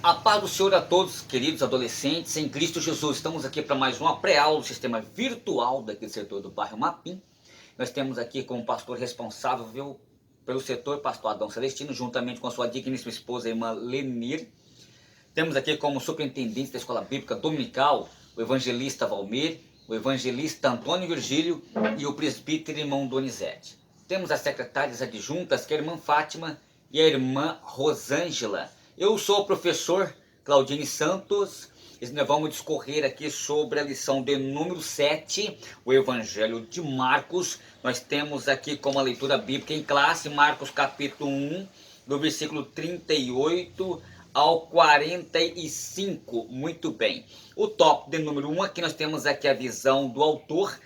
A paz do Senhor a todos, queridos adolescentes em Cristo Jesus. Estamos aqui para mais uma pré-aula do sistema virtual daqui do setor do bairro Mapim. Nós temos aqui como pastor responsável pelo setor, pastor Adão Celestino, juntamente com a sua digníssima esposa, irmã Lenir. Temos aqui como superintendente da escola bíblica dominical, o evangelista Valmir, o evangelista Antônio Virgílio e o presbítero irmão Donizete. Temos as secretárias adjuntas, que é a irmã Fátima e a irmã Rosângela. Eu sou o professor Claudine Santos e nós vamos discorrer aqui sobre a lição de número 7, o Evangelho de Marcos. Nós temos aqui como a leitura bíblica em classe, Marcos capítulo 1, do versículo 38 ao 45. Muito bem. O tópico de número 1, aqui nós temos aqui a visão do autor.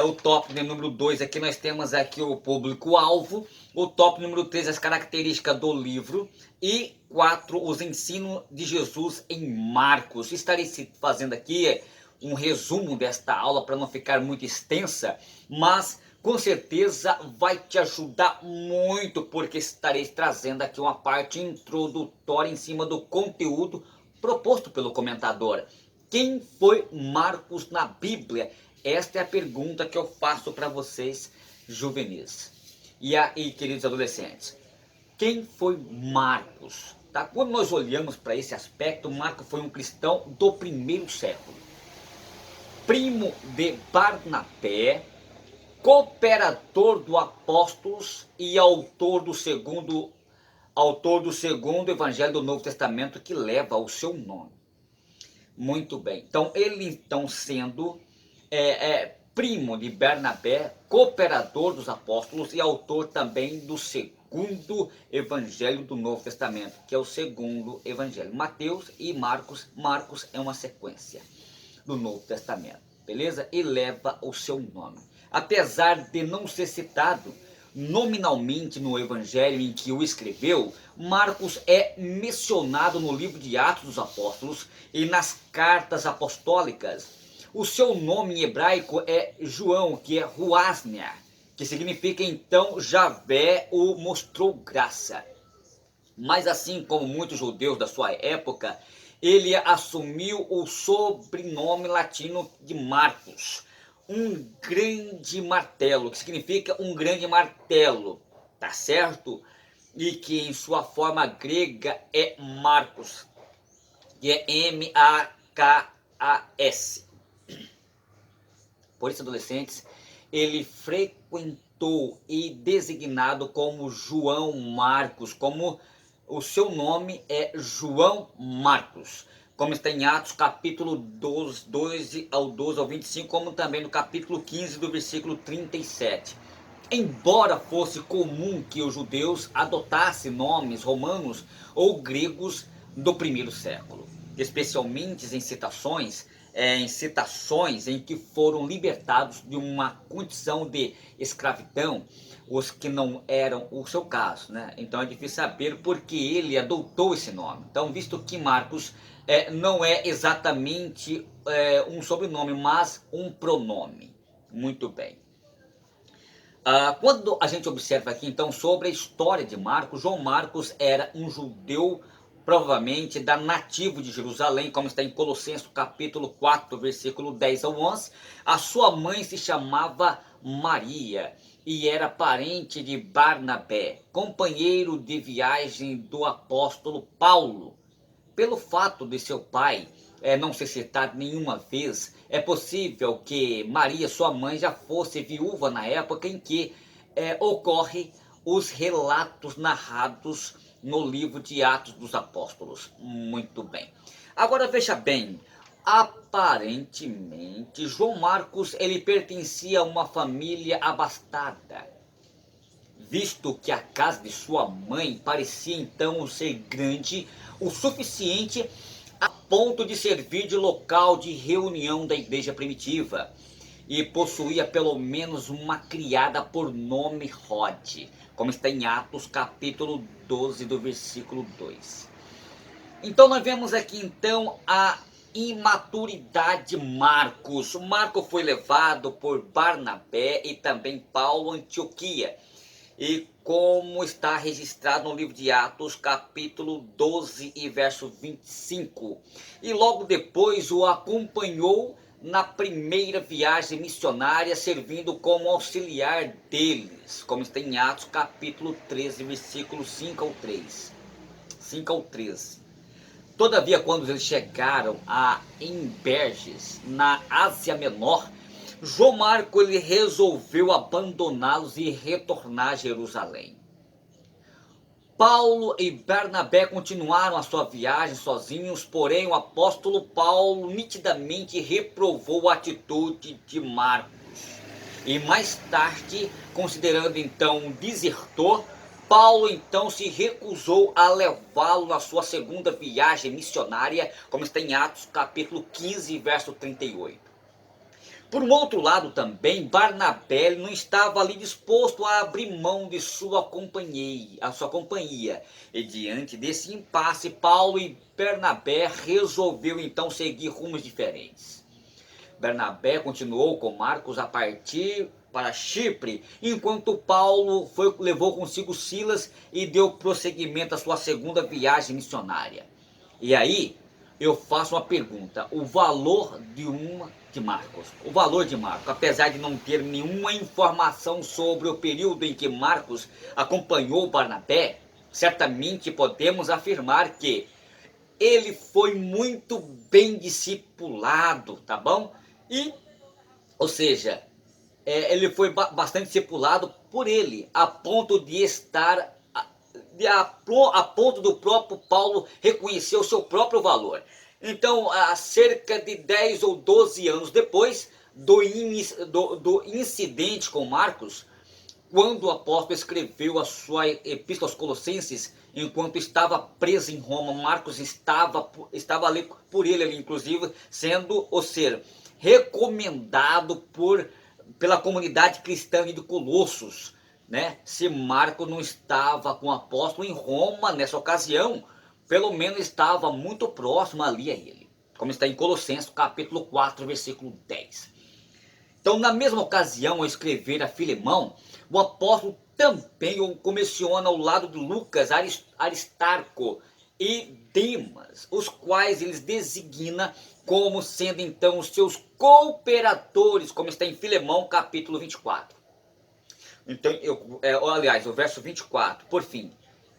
O tópico de número 2, aqui nós temos aqui o público-alvo. O tópico número 3, as características do livro. E 4, os ensinos de Jesus em Marcos. Estarei fazendo aqui um resumo desta aula para não ficar muito extensa, mas com certeza vai te ajudar muito, porque estarei trazendo aqui uma parte introdutória em cima do conteúdo proposto pelo comentador. Quem foi Marcos na Bíblia? Esta é a pergunta que eu faço para vocês, juvenis. E aí, queridos adolescentes, quem foi Marcos? Tá? Quando nós olhamos para esse aspecto, Marcos foi um cristão do primeiro século. Primo de Barnabé, cooperador do apóstolos e autor do segundo evangelho do Novo Testamento, que leva o seu nome. Muito bem. Então, ele sendo primo de Barnabé, cooperador dos apóstolos e autor também do segundo evangelho do Novo Testamento, que é o segundo evangelho. Mateus e Marcos. Marcos é uma sequência do Novo Testamento, beleza? E leva o seu nome. Apesar de não ser citado nominalmente no evangelho em que o escreveu, Marcos é mencionado no livro de Atos dos Apóstolos e nas cartas apostólicas. O seu nome em hebraico é João, que é Ruasnia, que significa então Javé o mostrou graça. Mas assim como muitos judeus da sua época, ele assumiu o sobrenome latino de Marcos, um grande martelo, que significa um grande martelo, tá certo? E que em sua forma grega é Marcos, que é M-A-K-A-S. Por isso, adolescentes, ele frequentou e designado como João Marcos, como o seu nome é João Marcos, como está em Atos capítulo 12 ao 25, como também no capítulo 15 do versículo 37. Embora fosse comum que os judeus adotassem nomes romanos ou gregos do primeiro século, especialmente em citações em que foram libertados de uma condição de escravidão, os que não eram o seu caso, né? Então é difícil saber por que ele adotou esse nome. Então, visto que Marcos não é exatamente um sobrenome, mas um pronome. Muito bem. Quando a gente observa aqui então sobre a história de Marcos, João Marcos era um judeu provavelmente nativo de Jerusalém, como está em Colossenses capítulo 4, versículo 10 ao 11. A sua mãe se chamava Maria e era parente de Barnabé, companheiro de viagem do apóstolo Paulo. Pelo fato de seu pai não ser citado nenhuma vez, é possível que Maria, sua mãe, já fosse viúva na época em que ocorre os relatos narrados no livro de Atos dos Apóstolos. Muito bem. Agora veja bem, aparentemente João Marcos ele pertencia a uma família abastada, visto que a casa de sua mãe parecia então ser grande o suficiente a ponto de servir de local de reunião da igreja primitiva, e possuía pelo menos uma criada por nome Rode, como está em Atos capítulo 12 do versículo 2. Então nós vemos aqui então a imaturidade de Marcos. Marcos foi levado por Barnabé e também Paulo a Antioquia. e como está registrado no livro de Atos, capítulo 12 e verso 25. E logo depois o acompanhou na primeira viagem missionária, servindo como auxiliar deles, como está em Atos, capítulo 13, versículos 5 ao 3. 5 ao 13. Todavia, quando eles chegaram a Imberges, na Ásia Menor, João Marco ele resolveu abandoná-los e retornar a Jerusalém. Paulo e Barnabé continuaram a sua viagem sozinhos, porém o apóstolo Paulo nitidamente reprovou a atitude de Marcos. E mais tarde, considerando então um desertor, Paulo então se recusou a levá-lo na sua segunda viagem missionária, como está em Atos capítulo 15, verso 38. Por um outro lado também, Barnabé não estava ali disposto a abrir mão de sua companhia. E diante desse impasse, Paulo e Barnabé resolveu então seguir rumos diferentes. Barnabé continuou com Marcos a partir para Chipre, enquanto Paulo levou consigo Silas e deu prosseguimento à sua segunda viagem missionária. E aí, eu faço uma pergunta: o valor de Marcos, apesar de não ter nenhuma informação sobre o período em que Marcos acompanhou Barnabé, certamente podemos afirmar que ele foi muito bem discipulado, tá bom? Ou seja, ele foi bastante discipulado por ele, a ponto de estar a ponto do próprio Paulo reconhecer o seu próprio valor. Então, há cerca de 10 ou 12 anos depois do incidente com Marcos, quando o apóstolo escreveu a sua epístola aos Colossenses, enquanto estava preso em Roma, Marcos estava ali por ele, inclusive, sendo recomendado pela comunidade cristã de Colossos, né? Se Marcos não estava com o apóstolo em Roma nessa ocasião, pelo menos estava muito próximo ali a ele, como está em Colossenses capítulo 4, versículo 10. Então, na mesma ocasião, ao escrever a Filemão, o apóstolo também o comissiona ao lado de Lucas, Aristarco e Demas, os quais eles designa como sendo então os seus cooperadores, como está em Filemão capítulo 24. Então, aliás, o verso 24, por fim,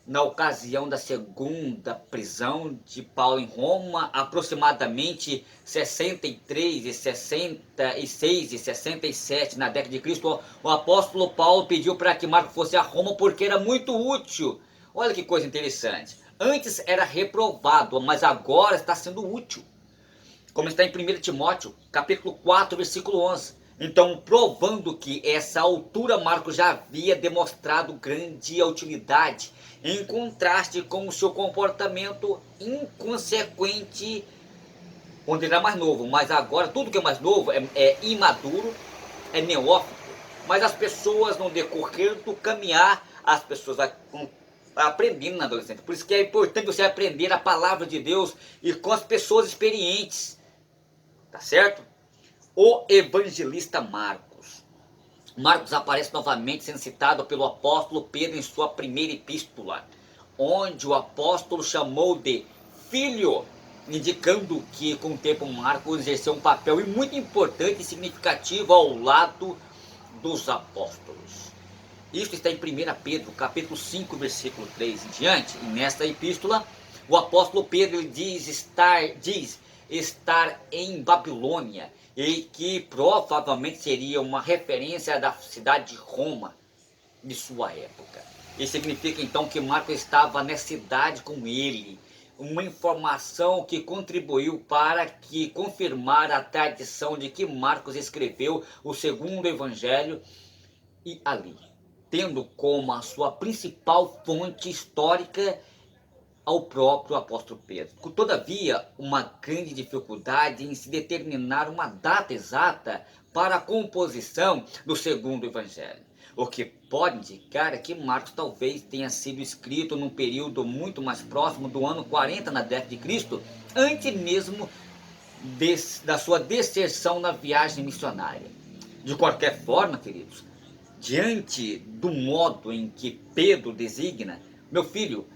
na ocasião da segunda prisão de Paulo em Roma, aproximadamente 63 e 66 e 67 na década de Cristo, o apóstolo Paulo pediu para que Marcos fosse a Roma porque era muito útil. Olha que coisa interessante. Antes era reprovado, mas agora está sendo útil. Como está em 1 Timóteo, capítulo 4, versículo 11. Então, provando que essa altura Marcos já havia demonstrado grande utilidade, em contraste com o seu comportamento inconsequente quando ele era mais novo. Mas agora, tudo que é mais novo é imaduro, é neófito. Mas as pessoas, no decorrer do caminhar, as pessoas aprendendo na adolescência. Por isso que é importante você aprender a palavra de Deus e com as pessoas experientes. Tá certo? O evangelista Marcos. Marcos aparece novamente sendo citado pelo apóstolo Pedro em sua primeira epístola, onde o apóstolo chamou de filho, indicando que com o tempo Marcos exerceu um papel muito importante e significativo ao lado dos apóstolos. Isso está em 1 Pedro, capítulo 5, versículo 3 em diante. E nesta epístola, o apóstolo Pedro diz estar em Babilônia, e que provavelmente seria uma referência da cidade de Roma de sua época. Isso significa então que Marcos estava nessa cidade com ele, uma informação que contribuiu para que confirmar a tradição de que Marcos escreveu o segundo evangelho e ali, tendo como a sua principal fonte histórica ao próprio apóstolo Pedro. Todavia, uma grande dificuldade em se determinar uma data exata para a composição do segundo evangelho. O que pode indicar é que Marcos talvez tenha sido escrito num período muito mais próximo do ano 40 na década de Cristo, antes mesmo da sua deserção na viagem missionária. De qualquer forma, queridos, Diante do modo em que Pedro designa, meu filho,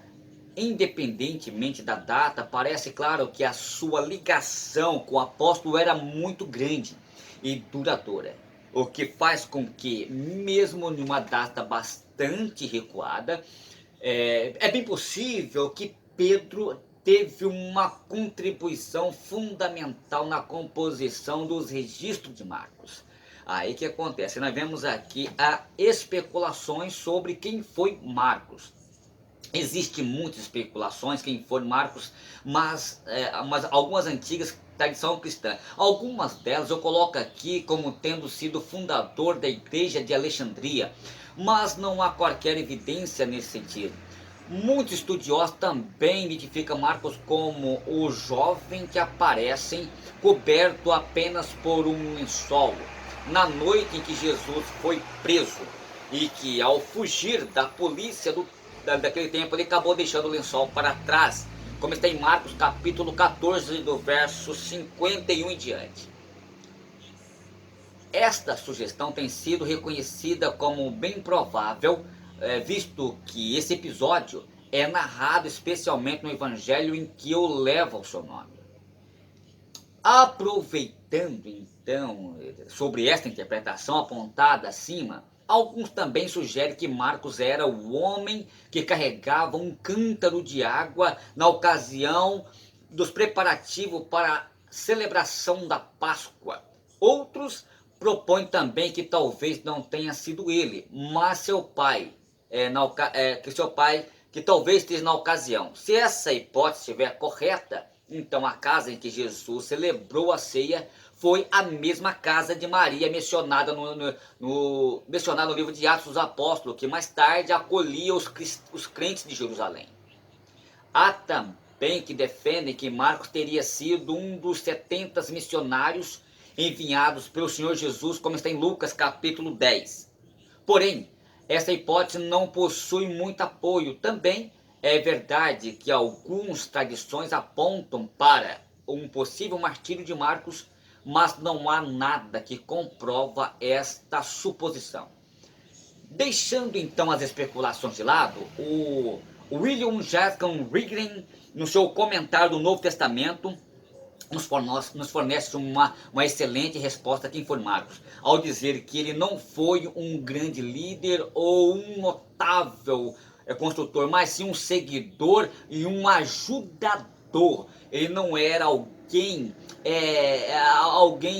independentemente da data, parece claro que a sua ligação com o apóstolo era muito grande e duradoura, o que faz com que, mesmo numa data bastante recuada, é bem possível que Pedro teve uma contribuição fundamental na composição dos registros de Marcos. Aí que acontece, nós vemos aqui a especulações sobre quem foi Marcos. Existem muitas especulações quem foi Marcos, mas algumas antigas tradição cristã. Algumas delas eu coloco aqui como tendo sido fundador da igreja de Alexandria, mas não há qualquer evidência nesse sentido. Muitos estudiosos também identificam Marcos como o jovem que aparece coberto apenas por um lençol, na noite em que Jesus foi preso, e que ao fugir da polícia daquele tempo ele acabou deixando o lençol para trás, como está em Marcos capítulo 14, do verso 51 em diante. Esta sugestão tem sido reconhecida como bem provável, visto que esse episódio é narrado especialmente no evangelho em que eu levo o seu nome. Aproveitando então sobre esta interpretação apontada acima, alguns também sugerem que Marcos era o homem que carregava um cântaro de água na ocasião dos preparativos para a celebração da Páscoa. Outros propõem também que talvez não tenha sido ele, mas seu pai, que talvez esteja na ocasião. Se essa hipótese estiver correta, então a casa em que Jesus celebrou a ceia foi a mesma casa de Maria mencionada mencionada no livro de Atos dos Apóstolos, que mais tarde acolhia os crentes de Jerusalém. Há também que defendem que Marcos teria sido um dos 70 missionários enviados pelo Senhor Jesus, como está em Lucas capítulo 10. Porém, essa hipótese não possui muito apoio. Também é verdade que algumas tradições apontam para um possível martírio de Marcos, mas não há nada que comprova esta suposição. Deixando então as especulações de lado, o William Jayson Rigdon, no seu comentário do Novo Testamento, nos fornece uma excelente resposta a quem foi Marcos, ao dizer que ele não foi um grande líder ou um notável construtor, mas sim um seguidor e um ajudador. Ele não era alguém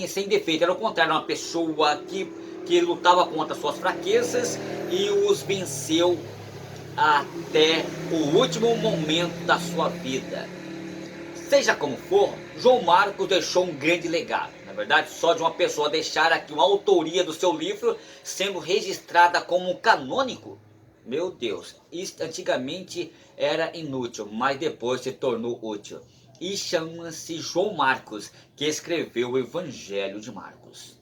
sem defeito, era o contrário, uma pessoa que lutava contra suas fraquezas e os venceu até o último momento da sua vida. Seja como for, João Marcos deixou um grande legado. Na verdade, só de uma pessoa deixar aqui uma autoria do seu livro sendo registrada como canônico, meu Deus, isso antigamente era inútil, mas depois se tornou útil. E chama-se João Marcos, que escreveu o Evangelho de Marcos.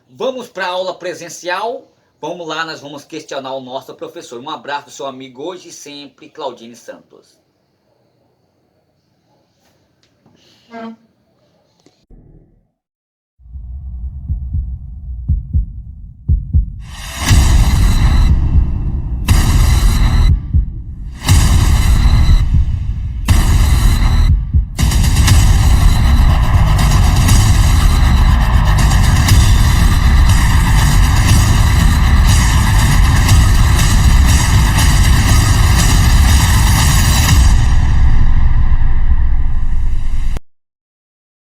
Vamos para a aula presencial? Vamos lá, nós vamos questionar o nosso professor. Um abraço do seu amigo hoje e sempre, Claudine Santos.